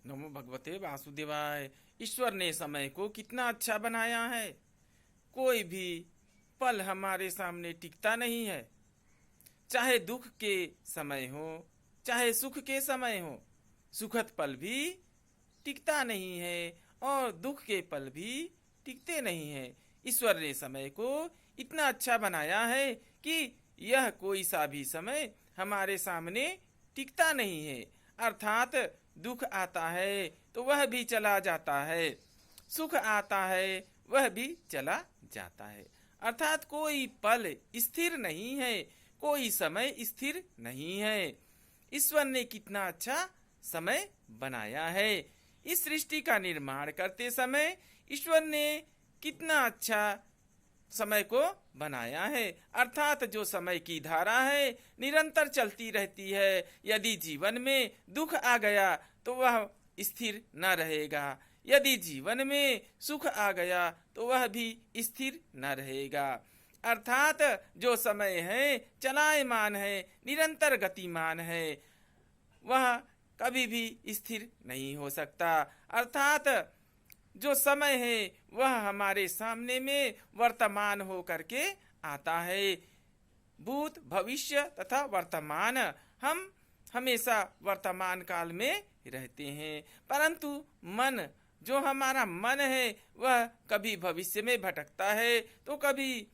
नमो भगवते वासुदेवाय। ईश्वर ने समय को कितना अच्छा बनाया है। कोई भी पल हमारे सामने टिकता नहीं है। चाहे दुख के समय हो, चाहे सुख के समय हो, सुखद पल भी टिकता नहीं है और दुख के पल भी टिकते नहीं है। ईश्वर ने समय को इतना अच्छा बनाया है कि यह कोई सा भी समय हमारे सामने टिकता नहीं है। अर्थात दुख आता है तो वह भी चला जाता है, सुख आता है वह भी चला जाता है। अर्थात कोई पल स्थिर नहीं है, कोई समय स्थिर नहीं है। ईश्वर ने कितना अच्छा समय बनाया है। इस सृष्टि का निर्माण करते समय ईश्वर ने कितना अच्छा समय को बनाया है। अर्थात जो समय की धारा है निरंतर चलती रहती है। यदि जीवन में दुख आ गया तो वह स्थिर न रहेगा, यदि जीवन में सुख आ गया तो वह भी स्थिर न रहेगा। अर्थात जो समय है चलायमान है, निरंतर गतिमान है, वह कभी भी स्थिर नहीं हो सकता। अर्थात जो समय है वह हमारे सामने में वर्तमान हो करके आता है। भूत, भविष्य तथा वर्तमान, हम हमेशा वर्तमान काल में रहते हैं। परंतु मन, जो हमारा मन है वह कभी भविष्य में भटकता है तो कभी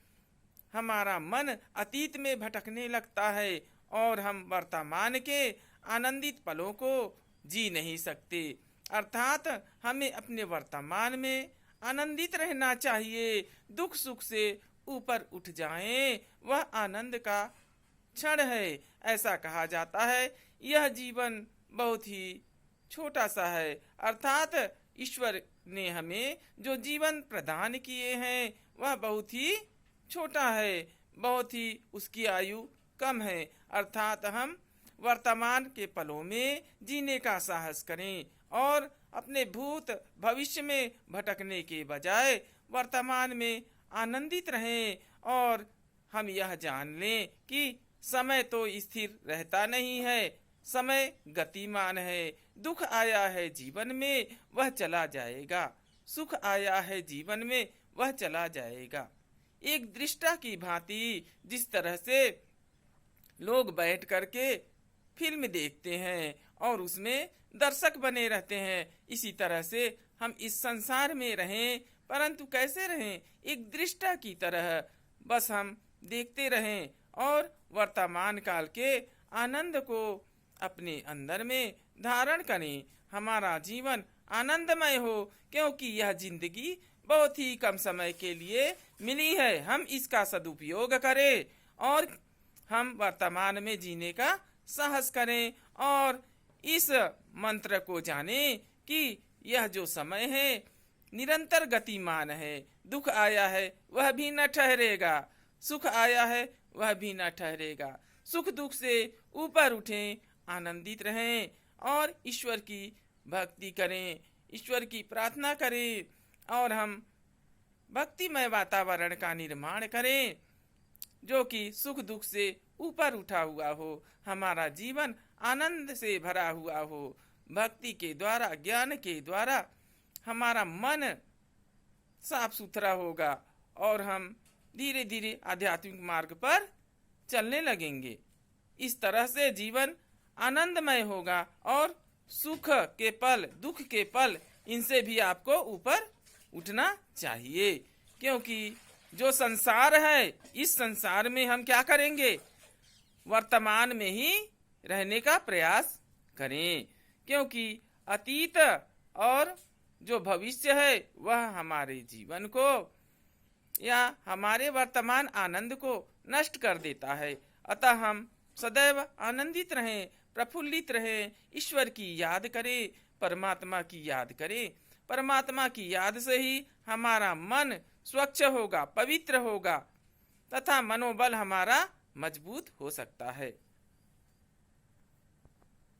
हमारा मन अतीत में भटकने लगता है और हम वर्तमान के आनंदित पलों को जी नहीं सकते। अर्थात हमें अपने वर्तमान में आनंदित रहना चाहिए। दुख सुख से ऊपर उठ जाएं, वह आनंद का क्षण है। ऐसा कहा जाता है यह जीवन बहुत ही छोटा सा है। अर्थात ईश्वर ने हमें जो जीवन प्रदान किए हैं वह बहुत ही छोटा है, बहुत ही उसकी आयु कम है। अर्थात हम वर्तमान के पलों में जीने का साहस करें और अपने भूत भविष्य में भटकने के बजाय वर्तमान में आनंदित रहें। और हम यह जान लें कि समय तो स्थिर रहता नहीं है, समय गतिमान है। दुख आया है जीवन में वह चला जाएगा, सुख आया है जीवन में वह चला जाएगा। एक दृष्टा की भांति जिस तरह से लोग बैठ करके फिल्म देखते हैं और उसमें दर्शक बने रहते हैं, इसी तरह से हम इस संसार में रहें, परंतु कैसे रहें? एक दृष्टा की तरह बस हम देखते रहें और वर्तमान काल के आनंद को अपने अंदर में धारण करें। हमारा जीवन आनंदमय हो, क्योंकि यह जिंदगी बहुत ही कम समय के लिए मिली है। हम इसका सदुपयोग करें और हम वर्तमान में जीने का साहस करें और इस मंत्र को जानें कि यह जो समय है निरंतर गतिमान है। दुख आया है वह भी न ठहरेगा, सुख आया है वह भी न ठहरेगा। सुख दुख से ऊपर उठें, आनंदित रहें और ईश्वर की भक्ति करें, ईश्वर की प्रार्थना करें और हम भक्तिमय वातावरण का निर्माण करें जो कि सुख दुख से ऊपर उठा हुआ हो, हमारा जीवन आनंद से भरा हुआ हो। भक्ति के द्वारा, ज्ञान के द्वारा हमारा मन साफ सुथरा होगा और हम धीरे धीरे आध्यात्मिक मार्ग पर चलने लगेंगे। इस तरह से जीवन आनंदमय होगा और सुख के पल, दुख के पल, इनसे भी आपको ऊपर उठना चाहिए। क्योंकि जो संसार है, इस संसार में हम क्या करेंगे? वर्तमान में ही रहने का प्रयास करें, क्योंकि अतीत और जो भविष्य है वह हमारे जीवन को या हमारे वर्तमान आनंद को नष्ट कर देता है। अतः हम सदैव आनंदित रहें, प्रफुल्लित रहें, ईश्वर की याद करें, परमात्मा की याद करें। परमात्मा की याद से ही हमारा मन स्वच्छ होगा, पवित्र होगा तथा मनोबल हमारा मजबूत हो सकता है।